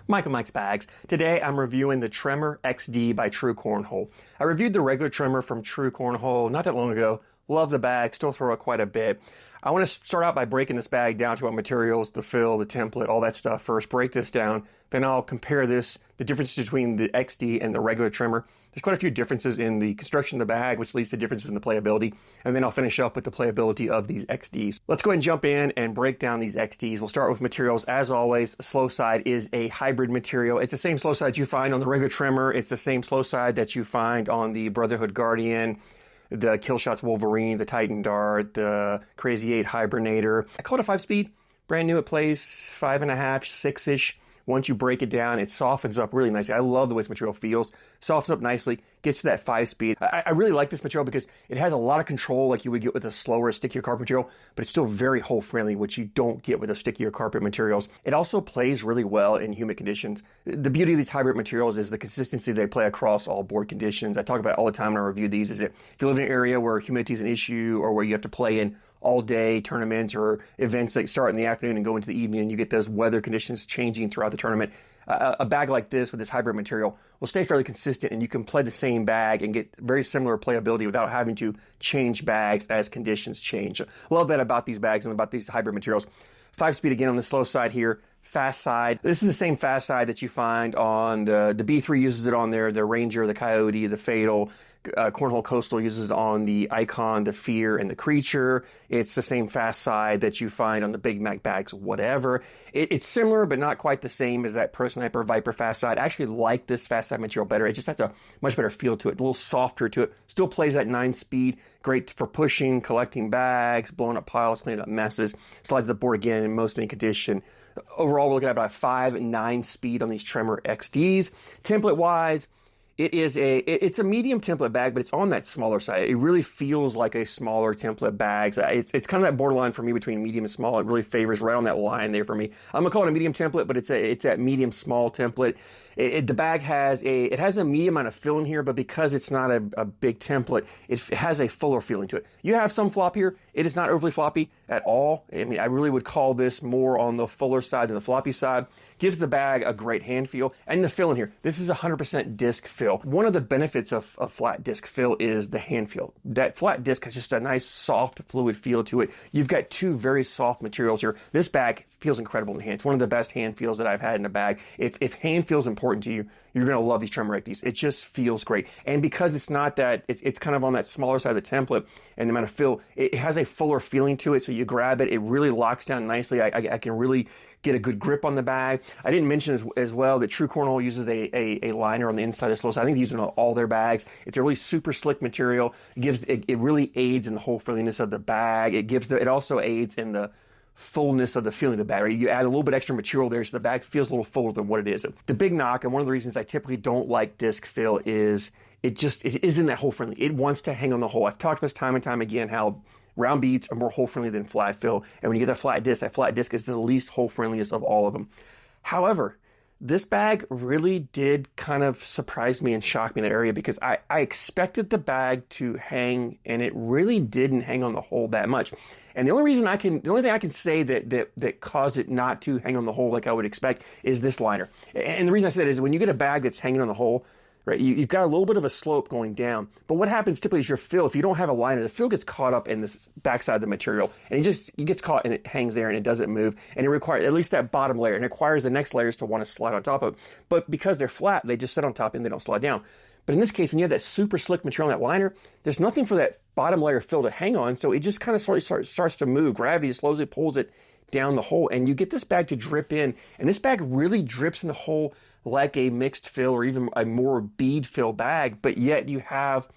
Michael Mike's Bags. Today I'm reviewing the Tremor XD by True Cornhole. I reviewed the regular Tremor from True Cornhole not that long ago. Love the bag, still throw it quite a bit. I want to start out by breaking this bag down to what materials, the fill, the template, all that stuff first. Break this down, then I'll compare the differences between the XD and the regular Tremor. There's quite a few differences in the construction of the bag, which leads to differences in the playability. And then I'll finish up with the playability of these XDs. Let's go ahead and jump in and break down these XDs. We'll start with materials. As always, slow side is a hybrid material. It's the same slow side you find on the regular Tremor. It's the same slow side that you find on the Brotherhood Guardian, the Killshots Wolverine, the Titan Dart, the Crazy 8 Hibernator. I call it a 5-speed. Brand new, it plays 5.5, 6-ish. Once you break it down, it softens up really nicely. I love the way this material feels. Softens up nicely, gets to that 5-speed. I really like this material because it has a lot of control like you would get with a slower, stickier carpet material, but it's still very hole-friendly, which you don't get with the stickier carpet materials. It also plays really well in humid conditions. The beauty of these hybrid materials is the consistency they play across all board conditions. I talk about it all the time when I review these, is that if you live in an area where humidity is an issue or where you have to play in all-day tournaments or events that start in the afternoon and go into the evening, and you get those weather conditions changing throughout the tournament. A bag like this with this hybrid material will stay fairly consistent, and you can play the same bag and get very similar playability without having to change bags as conditions change. Love that about these bags and about these hybrid materials. 5-speed again on the slow side here. Fast side. This is the same fast side that you find on the B3 uses it on there, the Ranger, the Coyote, the Fatal. Cornhole Coastal uses it on the Icon, the Fear, and the Creature. It's the same fast side that you find on the Big Mac bags, whatever. It's similar, but not quite the same as that Pro Sniper Viper fast side. I actually like this fast side material better. It just has a much better feel to it, a little softer to it. Still plays at 9-speed. Great for pushing, collecting bags, blowing up piles, cleaning up messes. Slides the board again in most any condition. Overall, we're looking at about a 5 and 9 speed on these Tremor XDs. Template-wise, it's a medium template bag, but it's on that smaller side. It really feels like a smaller template bag. So it's kind of that borderline for me between medium and small. It really favors right on that line there for me. I'm gonna call it a medium template, but it's that medium small template. The bag has a medium amount of fill in here, but because it's not a big template, it has a fuller feeling to it. You have some flop here. It is not overly floppy at all. I mean, I really would call this more on the fuller side than the floppy side. Gives the bag a great hand feel. And the fill in here, this is 100% disc fill. One of the benefits of flat disc fill is the hand feel. That flat disc has just a nice, soft, fluid feel to it. You've got two very soft materials here. This bag feels incredible in the hand. It's one of the best hand feels that I've had in a bag. If hand feels important to you, you're going to love these Tremor XDs. It just feels great. And because it's not that, it's kind of on that smaller side of the template and the amount of fill, it has a fuller feeling to it. So you grab it, it really locks down nicely. I can really get a good grip on the bag. I didn't mention as well that True Cornhole uses a liner on the inside of the slow side. I think they use it on all their bags. It's a really super slick material. It really aids in the whole friendliness of the bag. It also aids in the fullness of the feeling of the bag. Right? You add a little bit extra material there so the bag feels a little fuller than what it is. The big knock, and one of the reasons I typically don't like disc fill, is it isn't that hole friendly. It wants to hang on the hole. I've talked about this time and time again how round beads are more hole friendly than flat fill. And when you get that flat disc is the least hole friendliest of all of them. However, this bag really did kind of surprise me and shock me in that area because I expected the bag to hang, and it really didn't hang on the hole that much. And the only thing I can say that caused it not to hang on the hole like I would expect is this liner. And the reason I say that is when you get a bag that's hanging on the hole, right, you've got a little bit of a slope going down. But what happens typically is your fill, if you don't have a liner, the fill gets caught up in this backside of the material. And it gets caught and it hangs there and it doesn't move. And it requires at least that bottom layer. And it requires the next layers to want to slide on top of it. But because they're flat, they just sit on top and they don't slide down. But in this case, when you have that super slick material in that liner, there's nothing for that bottom layer fill to hang on. So it just kind of starts to move. Gravity slowly pulls it down the hole. And you get this bag to drip in. And this bag really drips in the hole like a mixed fill or even a more bead fill bag, but yet you have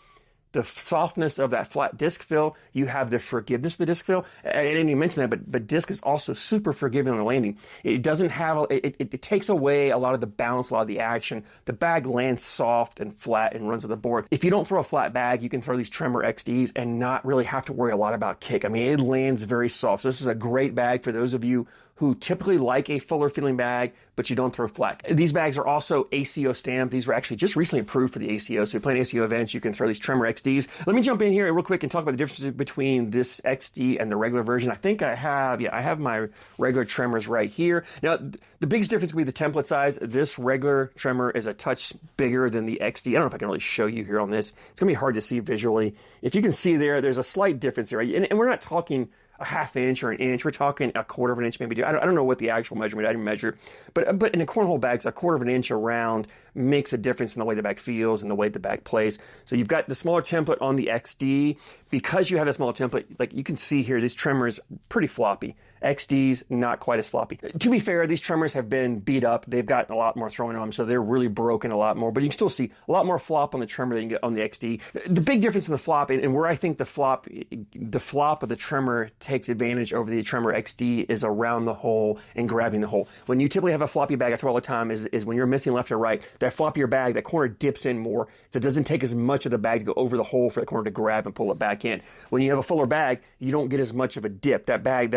the softness of that flat disc fill. You have the forgiveness of the disc fill. I didn't even mention that, but disc is also super forgiving on the landing. It doesn't have, it takes away a lot of the bounce, a lot of the action. The bag lands soft and flat and runs to the board. If you don't throw a flat bag, you can throw these Tremor XDs and not really have to worry a lot about kick. I mean, it lands very soft. So this is a great bag for those of you who typically like a fuller feeling bag, but you don't throw flat. These bags are also ACO stamped. These were actually just recently approved for the ACO. So if you're playing ACO events, you can throw these Tremor XDs. Let me jump in here real quick and talk about the difference between this XD and the regular version. I think I have my regular Tremors right here. Now, the biggest difference would be the template size. This regular Tremor is a touch bigger than the XD. I don't know if I can really show you here on this. It's gonna be hard to see visually. If you can see there's a slight difference here, right? And we're not talking a half inch or an inch. We're talking a quarter of an inch, maybe. I don't know what the actual measurement. I didn't measure, but in the cornhole bags, a quarter of an inch around makes a difference in the way the bag feels and the way the bag plays. So you've got the smaller template on the XD. Because you have a smaller template, like you can see here, this Tremor is pretty floppy. XD's not quite as floppy. To be fair, these Tremors have been beat up. They've gotten a lot more throwing on them, so they're really broken a lot more. But you can still see a lot more flop on the Tremor than you get on the XD. The big difference in the flop, and where I think the flop of the Tremor takes advantage over the Tremor XD, is around the hole and grabbing the hole. When you typically have a floppy bag, I talk all the time, is when you're missing left or right, that floppier bag, that corner dips in more, so it doesn't take as much of the bag to go over the hole for the corner to grab and pull it back in. When you have a fuller bag, you don't get as much of a dip. That bag,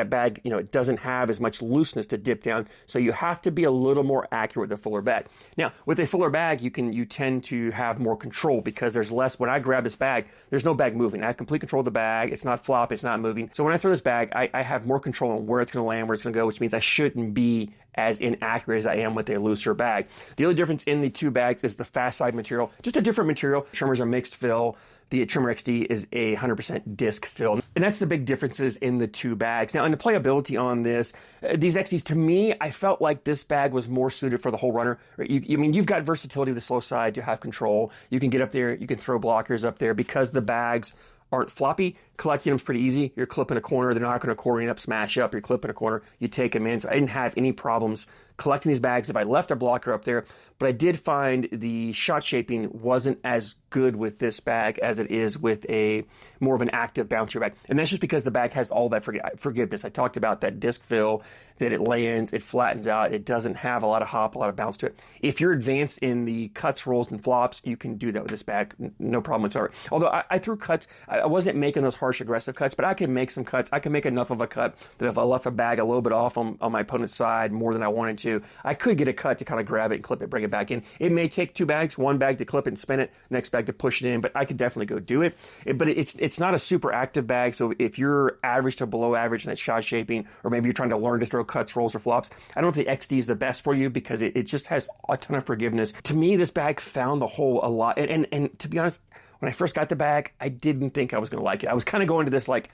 it doesn't have as much looseness to dip down, so you have to be a little more accurate with a fuller bag. Now, with a fuller bag, you tend to have more control because there's less. When I grab this bag, there's no bag moving. I have complete control of the bag. It's not flop. It's not moving. So when I throw this bag, I have more control on where it's going to land, where it's going to go, which means I shouldn't be as inaccurate as I am with a looser bag. The only difference in the two bags is the fast side material, just a different material. Tremors are mixed fill. The Tremor XD is a 100% disc fill. And that's the big differences in the two bags. Now, in the playability on this, these XDs, to me, I felt like this bag was more suited for the whole runner. You've got versatility with the slow side to have control. You can get up there, you can throw blockers up there because the bags aren't floppy. Collecting them's pretty easy. You're clipping a corner. They're not going to accordion up, smash up. You're clipping a corner. You take them in. So I didn't have any problems collecting these bags if I left a blocker up there. But I did find the shot shaping wasn't as good with this bag as it is with a more of an active bouncer bag. And that's just because the bag has all that forgiveness. I talked about that disc fill, that it lands, it flattens out. It doesn't have a lot of hop, a lot of bounce to it. If you're advanced in the cuts, rolls, and flops, you can do that with this bag. No problem whatsoever. Although I threw cuts, I wasn't making those harsh, aggressive cuts, but I can make some cuts. I can make enough of a cut that if I left a bag a little bit off on my opponent's side more than I wanted to, I could get a cut to kind of grab it and clip it, bring it back in. It may take two bags, one bag to clip it and spin it, next bag to push it in, but I could definitely go do it. But it's not a super active bag, so if you're average to below average in that shot shaping, or maybe you're trying to learn to throw cuts, rolls, or flops, I don't know if the XD is the best for you because it just has a ton of forgiveness. To me, this bag found the hole a lot, and to be honest, when I first got the bag, I didn't think I was going to like it. I was kind of going to this like,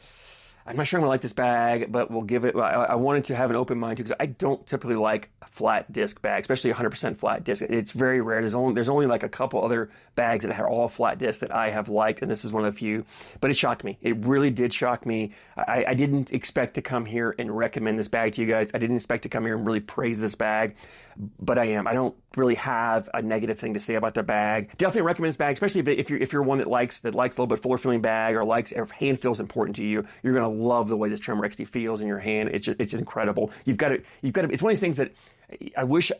I'm not sure I'm going to like this bag, but we'll give it, I wanted to have an open mind too, because I don't typically like a flat disc bag, especially 100% flat disc. It's very rare. There's only like a couple other bags that are all flat discs that I have liked, and this is one of the few, but it shocked me. It really did shock me. I didn't expect to come here and recommend this bag to you guys. I didn't expect to come here and really praise this bag, but I am. I don't really have a negative thing to say about the bag. Definitely recommend this bag, especially if you're one that likes a little bit fuller feeling bag, or if hand feels important to you. You're going to love the way this Tremor XD feels in your hand. It's just incredible. You've got to. It's one of these things that I wish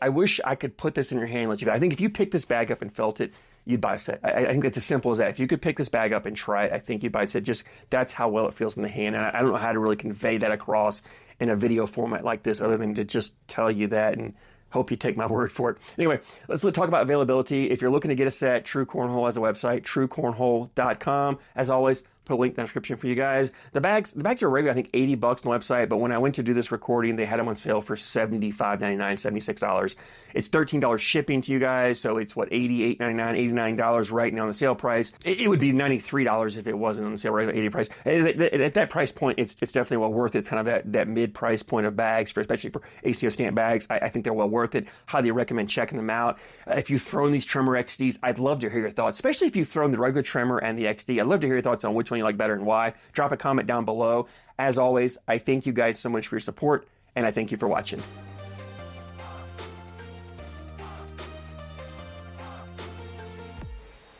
I could put this in your hand and let you. I think if you picked this bag up and felt it, you'd buy a set. I think it's as simple as that. If you could pick this bag up and try it, I think you'd buy a set. Just that's how well it feels in the hand. And I don't know how to really convey that across in a video format like this, other than to just tell you that and hope you take my word for it. Anyway, let's talk about availability. If you're looking to get a set, True Cornhole has a website, truecornhole.com. As always, put a link in the description for you guys. The bags are regular, I think $80 on the website, but when I went to do this recording, they had them on sale for $75.99, $76. It's $13 shipping to you guys, so it's what, $88.99, $89 right now on the sale price. It would be $93 if it wasn't on the sale, right? $80 price. At that price point, it's definitely well worth it. It's kind of that mid-price point of bags, especially for ACO stamp bags. I think they're well worth it. Highly recommend checking them out. If you've thrown these Tremor XDs, I'd love to hear your thoughts, especially if you've thrown the regular Tremor and the XD. I'd love to hear your thoughts on which one you like better and why. Drop a comment down below. As always, I thank you guys so much for your support, and I thank you for watching.